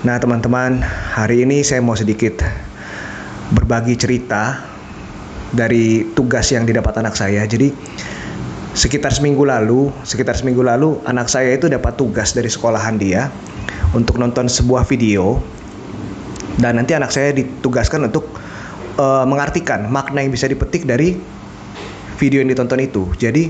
Nah teman-teman, hari ini saya mau sedikit berbagi cerita dari tugas yang didapat anak saya. Jadi sekitar seminggu lalu anak saya itu dapat tugas dari sekolahan dia untuk nonton sebuah video. Dan nanti anak saya ditugaskan untuk mengartikan makna yang bisa dipetik dari video yang ditonton itu. Jadi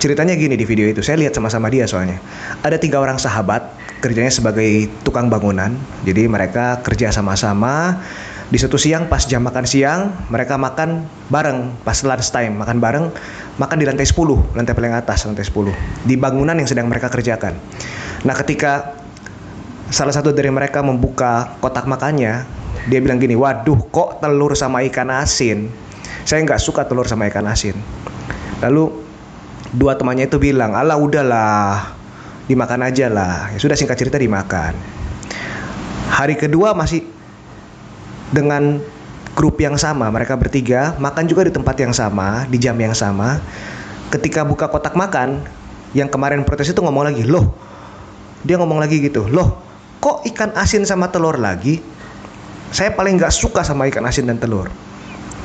ceritanya gini di video itu, saya lihat sama-sama dia soalnya. Ada 3 orang sahabat, kerjanya sebagai tukang bangunan. Jadi mereka kerja sama-sama. Di suatu siang pas jam makan siang, mereka makan bareng. Pas lunch time, makan bareng. Makan di lantai 10, lantai paling atas, lantai 10. Di bangunan yang sedang mereka kerjakan. Nah ketika salah satu dari mereka membuka kotak makannya, dia bilang gini, waduh kok telur sama ikan asin. Saya nggak suka telur sama ikan asin. Lalu 2 temannya itu bilang, alah udahlah, dimakan aja lah. Ya sudah, singkat cerita dimakan. Hari kedua masih dengan grup yang sama, mereka bertiga makan juga di tempat yang sama, di jam yang sama. Ketika buka kotak makan, yang kemarin protes itu ngomong lagi, dia ngomong lagi gitu, kok ikan asin sama telur lagi? Saya paling gak suka sama ikan asin dan telur.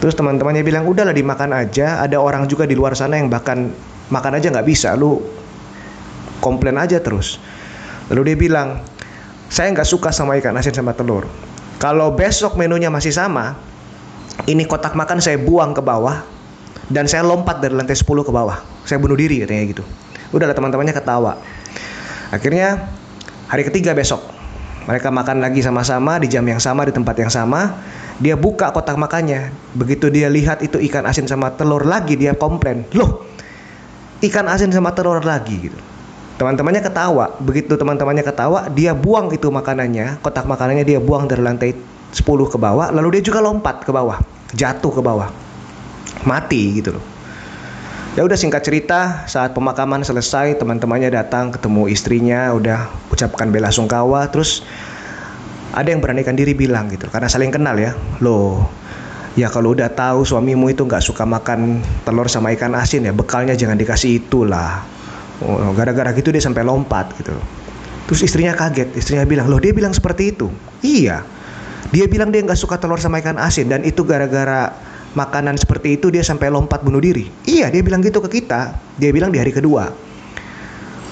Terus teman-temannya bilang, udahlah dimakan aja. Ada orang juga di luar sana yang bahkan makan aja gak bisa, lu komplain aja terus. Lalu dia bilang, saya gak suka sama ikan asin sama telur. Kalau besok menunya masih sama, ini kotak makan saya buang ke bawah, dan saya lompat dari lantai 10 ke bawah. Saya bunuh diri, katanya gitu. Udahlah, teman-temannya ketawa. Akhirnya hari ketiga besok, mereka makan lagi sama-sama di jam yang sama, di tempat yang sama. Dia buka kotak makannya. Begitu dia lihat itu ikan asin sama telur lagi, dia komplain, ikan asin sama telur lagi gitu. Teman-temannya ketawa. Begitu teman-temannya ketawa, dia buang itu makanannya, kotak makanannya dia buang dari lantai 10 ke bawah. Lalu dia juga lompat ke bawah, jatuh ke bawah, mati gitu loh. Ya udah, singkat cerita, saat pemakaman selesai, teman-temannya datang ketemu istrinya, udah ucapkan bela sungkawa. Terus ada yang beranikan diri bilang gitu, karena saling kenal ya, ya kalau udah tahu suamimu itu nggak suka makan telur sama ikan asin, ya bekalnya jangan dikasih itulah. Gara-gara gitu dia sampai lompat gitu. Terus istrinya kaget, istrinya bilang, dia bilang seperti itu. Iya, dia bilang dia nggak suka telur sama ikan asin, dan itu gara-gara makanan seperti itu dia sampai lompat bunuh diri. Iya, dia bilang gitu ke kita. Dia bilang di hari kedua.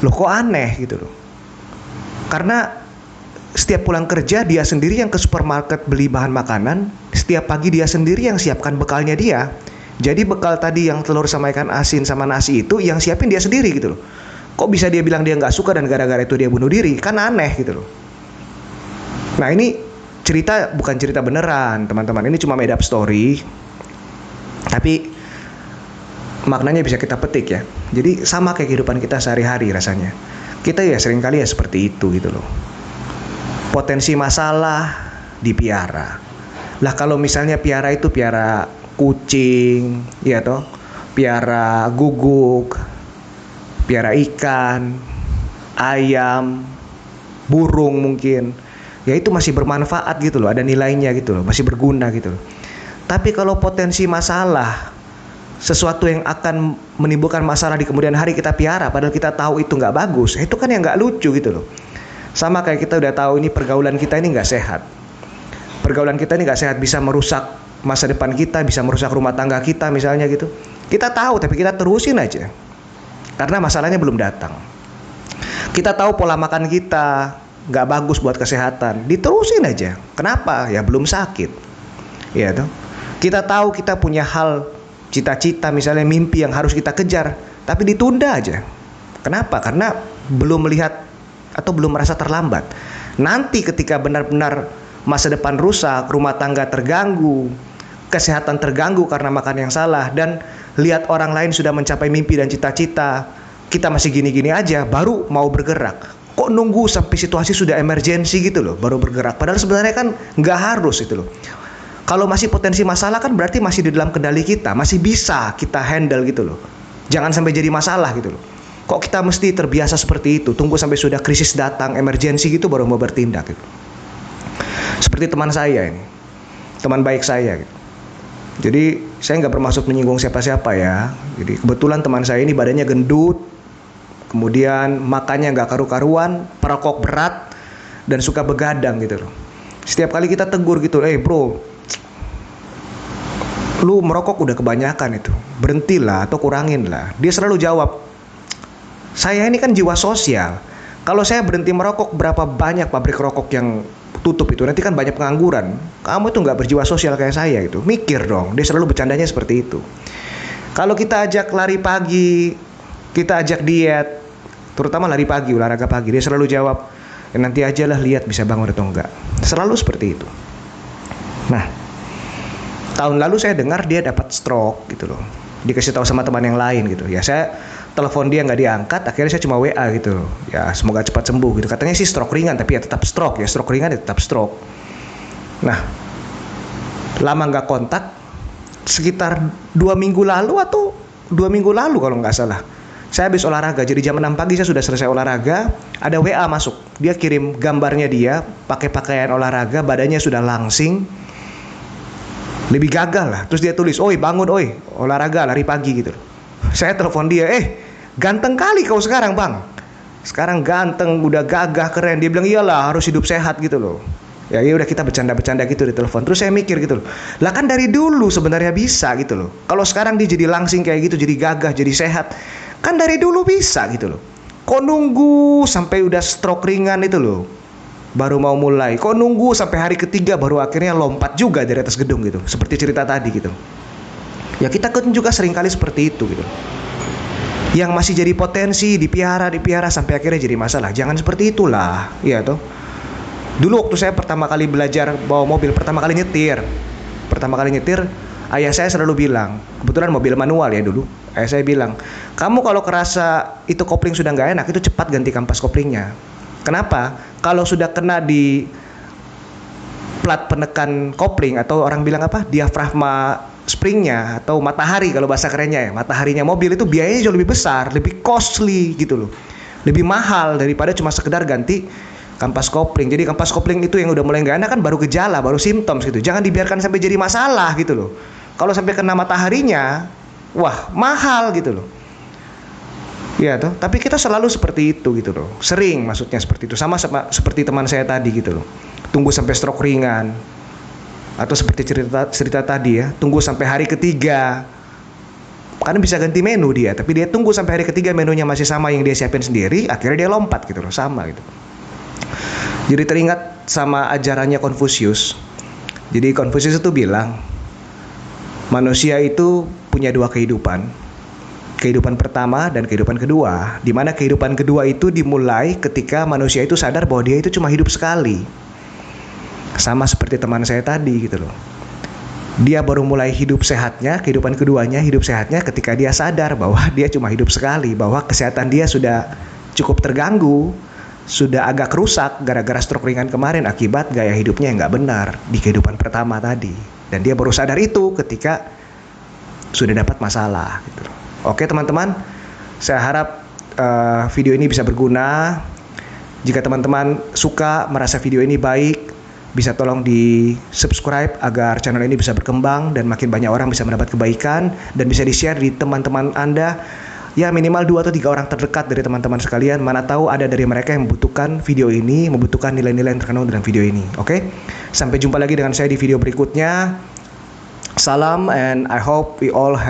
Kok aneh gitu loh. Karena setiap pulang kerja dia sendiri yang ke supermarket beli bahan makanan. Setiap pagi dia sendiri yang siapkan bekalnya dia. Jadi bekal tadi yang telur sama ikan asin sama nasi itu yang siapin dia sendiri gitu loh. Kok bisa dia bilang dia nggak suka dan gara-gara itu dia bunuh diri? Kan aneh gitu loh. Nah ini cerita bukan cerita beneran teman-teman. Ini cuma made up story. Tapi maknanya bisa kita petik ya. Jadi sama kayak kehidupan kita sehari-hari rasanya. Kita ya seringkali ya seperti itu gitu loh. Potensi masalah dipiara. Lah kalau misalnya piara itu piara kucing, ya toh, piara guguk, piara ikan, ayam, burung mungkin, ya itu masih bermanfaat gitu loh, ada nilainya gitu loh, masih berguna gitu loh. Tapi kalau potensi masalah, sesuatu yang akan menimbulkan masalah di kemudian hari kita piara, padahal kita tahu itu nggak bagus, itu kan yang nggak lucu gitu loh. Sama kayak kita udah tahu ini pergaulan kita ini nggak sehat. Pergaulan kita ini nggak sehat, bisa merusak masa depan kita, bisa merusak rumah tangga kita misalnya gitu. Kita tahu tapi kita terusin aja. Karena masalahnya belum datang. Kita tahu pola makan kita nggak bagus buat kesehatan, diterusin aja. Kenapa? Ya belum sakit. Ya toh. Kita tahu kita punya hal, cita-cita misalnya mimpi yang harus kita kejar, tapi ditunda aja. Kenapa? Karena belum melihat atau belum merasa terlambat. Nanti ketika benar-benar masa depan rusak, rumah tangga terganggu, kesehatan terganggu karena makan yang salah, dan lihat orang lain sudah mencapai mimpi dan cita-cita, kita masih gini-gini aja, baru mau bergerak. Kok nunggu sampai situasi sudah emergensi gitu loh, baru bergerak. Padahal sebenarnya kan nggak harus itu loh. Kalau masih potensi masalah kan berarti masih di dalam kendali kita, masih bisa kita handle gitu loh. Jangan sampai jadi masalah gitu loh. Kok kita mesti terbiasa seperti itu, tunggu sampai sudah krisis datang, emergensi gitu baru mau bertindak gitu. Seperti teman saya ini, teman baik saya gitu. Jadi saya nggak bermaksud menyinggung siapa-siapa ya. Jadi kebetulan teman saya ini badannya gendut, kemudian makannya nggak karu-karuan, perokok berat, dan suka begadang gitu loh. Setiap kali kita tegur gitu, bro, lu merokok udah kebanyakan itu, berhentilah atau kurangin lah. Dia selalu jawab, saya ini kan jiwa sosial. Kalau saya berhenti merokok, berapa banyak pabrik rokok yang tutup itu, nanti kan banyak pengangguran. Kamu itu nggak berjiwa sosial kayak saya gitu. Mikir dong. Dia selalu bercandanya seperti itu. Kalau kita ajak lari pagi, kita ajak diet, terutama lari pagi, olahraga pagi, dia selalu jawab, nanti aja lah lihat bisa bangun atau enggak. Selalu seperti itu. Nah, tahun lalu saya dengar dia dapat stroke gitu loh. Dikasih tahu sama teman yang lain gitu. Ya saya telepon dia nggak diangkat, akhirnya saya cuma WA gitu. Ya semoga cepat sembuh gitu. Katanya sih stroke ringan, tapi ya tetap stroke ya. Stroke ringan ya tetap stroke. Nah, lama nggak kontak, sekitar 2 minggu lalu atau 2 minggu lalu kalau nggak salah. Saya habis olahraga, jadi jam 6 pagi saya sudah selesai olahraga, ada WA masuk. Dia kirim gambarnya dia, pakai pakaian olahraga, badannya sudah langsing, lebih gagah lah. Terus dia tulis, oi bangun oi, olahraga lari pagi gitu. Saya telepon dia, ganteng kali kau sekarang bang. Sekarang ganteng, udah gagah, keren. Dia bilang iyalah harus hidup sehat gitu loh. Ya udah kita bercanda-bercanda gitu di telepon. Terus saya mikir gitu loh, lah kan dari dulu sebenarnya bisa gitu loh. Kalau sekarang dia jadi langsing kayak gitu, jadi gagah, jadi sehat, kan dari dulu bisa gitu loh. Kok nunggu sampai udah stroke ringan itu loh, baru mau mulai? Kok nunggu sampai hari ketiga baru akhirnya lompat juga dari atas gedung gitu, seperti cerita tadi gitu. Ya kita kan juga seringkali seperti itu gitu. Yang masih jadi potensi dipihara sampai akhirnya jadi masalah. Jangan seperti itulah, ya toh. Dulu waktu saya pertama kali belajar bawa mobil, pertama kali nyetir, ayah saya selalu bilang, kebetulan mobil manual ya dulu, ayah saya bilang, kamu kalau kerasa itu kopling sudah nggak enak, itu cepat ganti kampas koplingnya. Kenapa? Kalau sudah kena di plat penekan kopling, atau orang bilang apa, diafragma springnya, atau matahari kalau bahasa kerennya ya, mataharinya mobil, itu biayanya jauh lebih besar, lebih costly gitu loh, lebih mahal daripada cuma sekedar ganti kampas kopling. Jadi kampas kopling itu yang udah mulai nggak enak kan baru gejala, baru simptom gitu. Jangan dibiarkan sampai jadi masalah gitu loh. Kalau sampai kena mataharinya, wah mahal gitu loh. Ya toh. Tapi kita selalu seperti itu gitu loh. Sering maksudnya seperti itu. Sama seperti teman saya tadi gitu loh. Tunggu sampai stroke ringan. Atau seperti cerita tadi ya. Tunggu sampai hari ketiga. Karena bisa ganti menu dia. Tapi dia tunggu sampai hari ketiga menunya masih sama yang dia siapin sendiri. Akhirnya dia lompat gitu loh. Sama gitu. Jadi teringat sama ajarannya Konfusius. Jadi Konfusius itu bilang, manusia itu punya 2 kehidupan. Kehidupan pertama dan kehidupan kedua. Di mana kehidupan kedua itu dimulai ketika manusia itu sadar bahwa dia itu cuma hidup sekali. Sama seperti teman saya tadi gitu loh. Dia baru mulai hidup sehatnya, kehidupan keduanya hidup sehatnya ketika dia sadar bahwa dia cuma hidup sekali, bahwa kesehatan dia sudah cukup terganggu, sudah agak rusak gara-gara stroke ringan kemarin akibat gaya hidupnya yang nggak benar di kehidupan pertama tadi. Dan dia baru sadar itu ketika sudah dapat masalah gitu. Oke teman-teman, saya harap video ini bisa berguna. Jika teman-teman suka, merasa video ini baik, bisa tolong di subscribe agar channel ini bisa berkembang dan makin banyak orang bisa mendapat kebaikan, dan bisa di share di teman-teman Anda. Ya minimal 2 atau 3 orang terdekat dari teman-teman sekalian. Mana tahu ada dari mereka yang membutuhkan video ini, membutuhkan nilai-nilai yang terkandung dalam video ini. Oke? Sampai jumpa lagi dengan saya di video berikutnya. Salam, and I hope we all have